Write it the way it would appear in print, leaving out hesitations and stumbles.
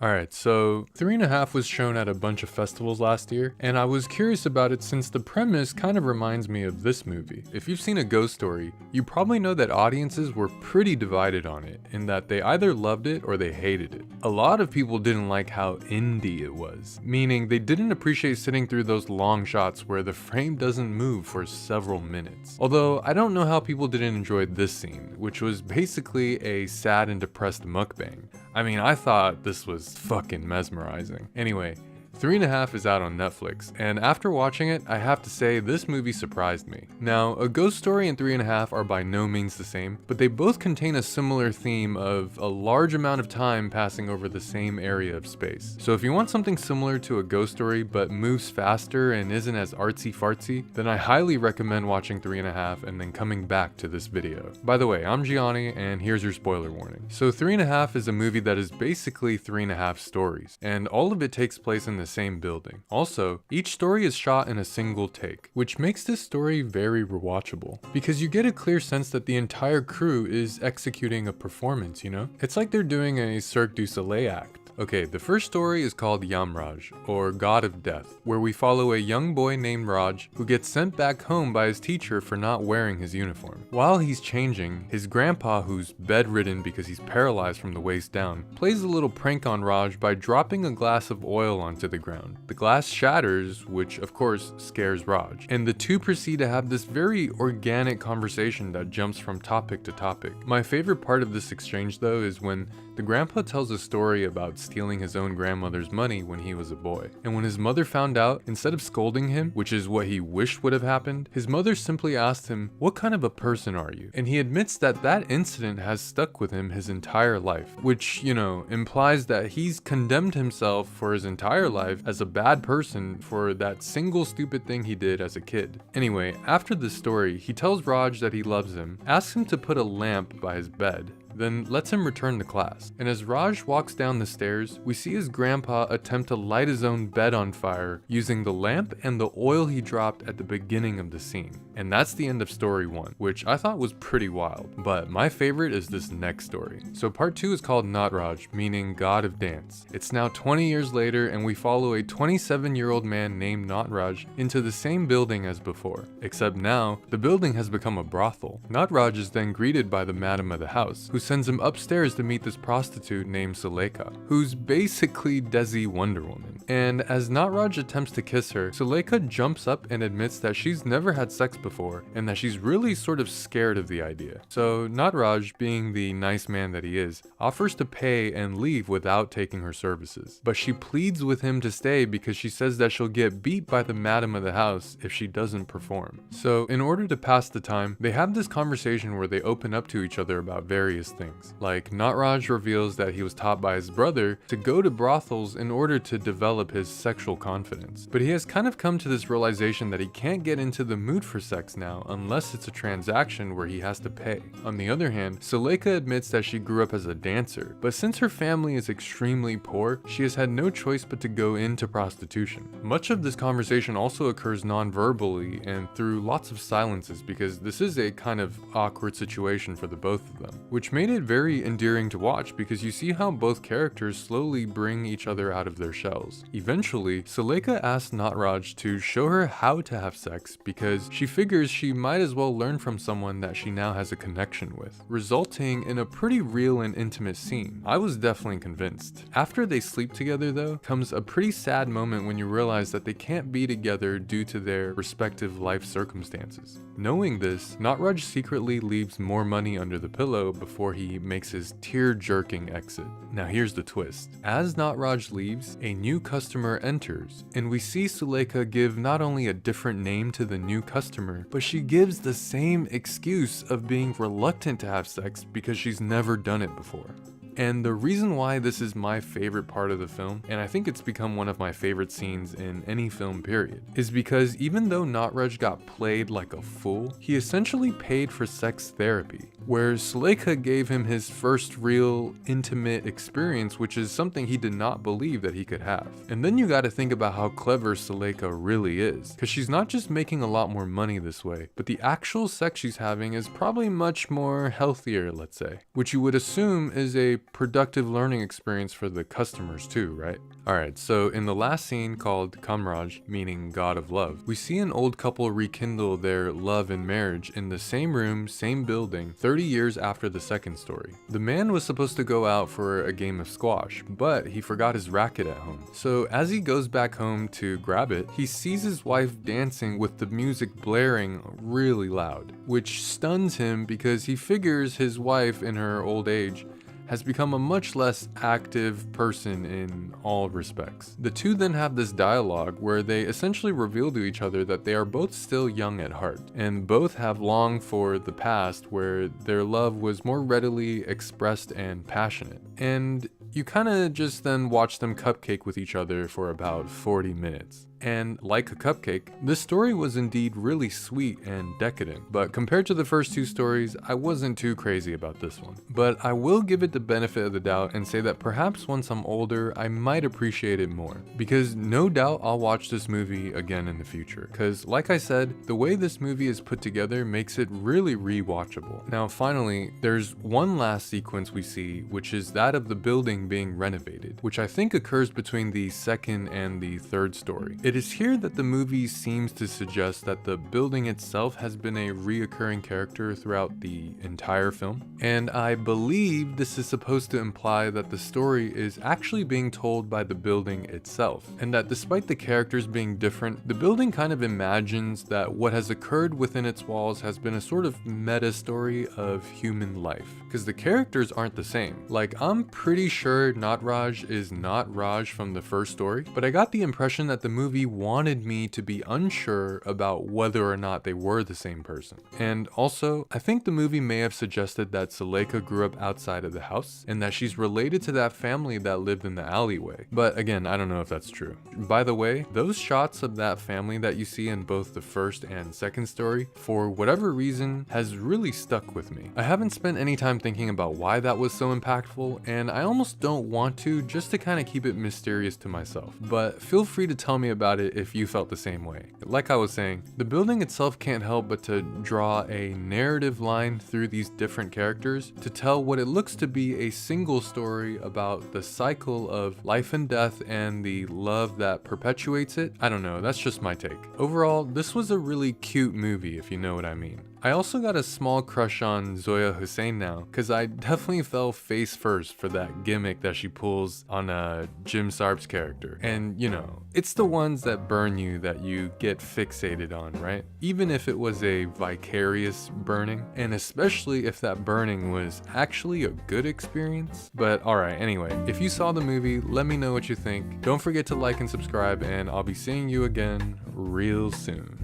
Alright, so 3.5 was shown at a bunch of festivals last year, and I was curious about it since the premise kind of reminds me of this movie. If you've seen A Ghost Story, you probably know that audiences were pretty divided on it, in that they either loved it or they hated it. A lot of people didn't like how indie it was, meaning they didn't appreciate sitting through those long shots where the frame doesn't move for several minutes. Although, I don't know how people didn't enjoy this scene, which was basically a sad and depressed mukbang. I mean, I thought this was fucking mesmerizing. Anyway, 3.5 is out on Netflix, and after watching it, I have to say this movie surprised me. Now, A Ghost Story and 3.5 are by no means the same, but they both contain a similar theme of a large amount of time passing over the same area of space. So if you want something similar to A Ghost Story but moves faster and isn't as artsy-fartsy, then I highly recommend watching 3.5 and then coming back to this video. By the way, I'm GIANNI, and here's your spoiler warning. So 3.5 is a movie that is basically 3.5 stories, and all of it takes place in the same building. Also, each story is shot in a single take, which makes this story very rewatchable, because you get a clear sense that the entire crew is executing a performance, you know? It's like they're doing a Cirque du Soleil act. Okay, the first story is called Yamraj, or God of Death, where we follow a young boy named Raj who gets sent back home by his teacher for not wearing his uniform. While he's changing, his grandpa, who's bedridden because he's paralyzed from the waist down, plays a little prank on Raj by dropping a glass of oil onto the ground. The glass shatters, which of course scares Raj, and the two proceed to have this very organic conversation that jumps from topic to topic. My favorite part of this exchange though is when the grandpa tells a story about stealing his own grandmother's money when he was a boy. And when his mother found out, instead of scolding him, which is what he wished would have happened, his mother simply asked him, "What kind of a person are you?" And he admits that that incident has stuck with him his entire life, which, you know, implies that he's condemned himself for his entire life as a bad person for that single stupid thing he did as a kid. Anyway, after this story, he tells Raj that he loves him, asks him to put a lamp by his bed, then lets him return to class. And as Raj walks down the stairs, we see his grandpa attempt to light his own bed on fire using the lamp and the oil he dropped at the beginning of the scene. And that's the end of story 1, which I thought was pretty wild. But my favorite is this next story. So part 2 is called Natraj, meaning God of Dance. It's now 20 years later, and we follow a 27-year-old man named Natraj into the same building as before. Except now, the building has become a brothel. Natraj is then greeted by the madam of the house, who sends him upstairs to meet this prostitute named Suleika, who's basically Desi Wonder Woman. And as Natraj attempts to kiss her, Suleika jumps up and admits that she's never had sex before, and that she's really sort of scared of the idea. So Natraj, being the nice man that he is, offers to pay and leave without taking her services. But she pleads with him to stay because she says that she'll get beat by the madam of the house if she doesn't perform. So in order to pass the time, they have this conversation where they open up to each other about various things. Like, Natraj reveals that he was taught by his brother to go to brothels in order to develop his sexual confidence. But he has kind of come to this realization that he can't get into the mood for sex now unless it's a transaction where he has to pay. On the other hand, Suleika admits that she grew up as a dancer, but since her family is extremely poor, she has had no choice but to go into prostitution. Much of this conversation also occurs non-verbally and through lots of silences because this is a kind of awkward situation for the both of them, which made it very endearing to watch because you see how both characters slowly bring each other out of their shells. Eventually, Suleika asks Natraj to show her how to have sex because she figures she might as well learn from someone that she now has a connection with, resulting in a pretty real and intimate scene. I was definitely convinced. After they sleep together though, comes a pretty sad moment when you realize that they can't be together due to their respective life circumstances. Knowing this, Natraj secretly leaves more money under the pillow before he makes his tear-jerking exit. Now here's the twist. As Natraj leaves, a new customer enters, and we see Suleika give not only a different name to the new customer, but she gives the same excuse of being reluctant to have sex because she's never done it before. And the reason why this is my favorite part of the film, and I think it's become one of my favorite scenes in any film period, is because even though Natraj got played like a fool, he essentially paid for sex therapy, where Suleika gave him his first real intimate experience, which is something he did not believe that he could have. And then you gotta think about how clever Suleika really is, because she's not just making a lot more money this way, but the actual sex she's having is probably much more healthier, let's say, which you would assume is a productive learning experience for the customers too, right? Alright, so in the last scene called Kamraj, meaning God of Love, we see an old couple rekindle their love and marriage in the same room, same building, 30 years after the second story. The man was supposed to go out for a game of squash, but he forgot his racket at home. So as he goes back home to grab it, he sees his wife dancing with the music blaring really loud, which stuns him because he figures his wife in her old age has become a much less active person in all respects. The two then have this dialogue where they essentially reveal to each other that they are both still young at heart, and both have longed for the past where their love was more readily expressed and passionate. And you kinda just then watch them cupcake with each other for about 40 minutes. And like a cupcake, this story was indeed really sweet and decadent, but compared to the first two stories, I wasn't too crazy about this one. But I will give it the benefit of the doubt and say that perhaps once I'm older, I might appreciate it more. Because no doubt I'll watch this movie again in the future. Cause like I said, the way this movie is put together makes it really rewatchable. Now finally, there's one last sequence we see, which is that of the building being renovated, which I think occurs between the second and the third story. It is here that the movie seems to suggest that the building itself has been a reoccurring character throughout the entire film, and I believe this is supposed to imply that the story is actually being told by the building itself, and that despite the characters being different, the building kind of imagines that what has occurred within its walls has been a sort of meta story of human life, because the characters aren't the same. Like, I'm pretty sure Natraj is not Raj from the first story, but I got the impression that the movie wanted me to be unsure about whether or not they were the same person. And also, I think the movie may have suggested that Suleika grew up outside of the house, and that she's related to that family that lived in the alleyway. But again, I don't know if that's true. By the way, those shots of that family that you see in both the first and second story, for whatever reason, has really stuck with me. I haven't spent any time thinking about why that was so impactful, and I almost don't want to, just to kind of keep it mysterious to myself. But feel free to tell me about it if you felt the same way. Like I was saying, the building itself can't help but to draw a narrative line through these different characters to tell what it looks to be a single story about the cycle of life and death and the love that perpetuates it. I don't know, that's just my take. Overall, this was a really cute movie, if you know what I mean. I also got a small crush on Zoya Hussein now, because I definitely fell face first for that gimmick that she pulls on Jim Sarp's character. And you know, it's the ones that burn you that you get fixated on, right? Even if it was a vicarious burning, and especially if that burning was actually a good experience. But alright, anyway, if you saw the movie, let me know what you think. Don't forget to like and subscribe, and I'll be seeing you again real soon.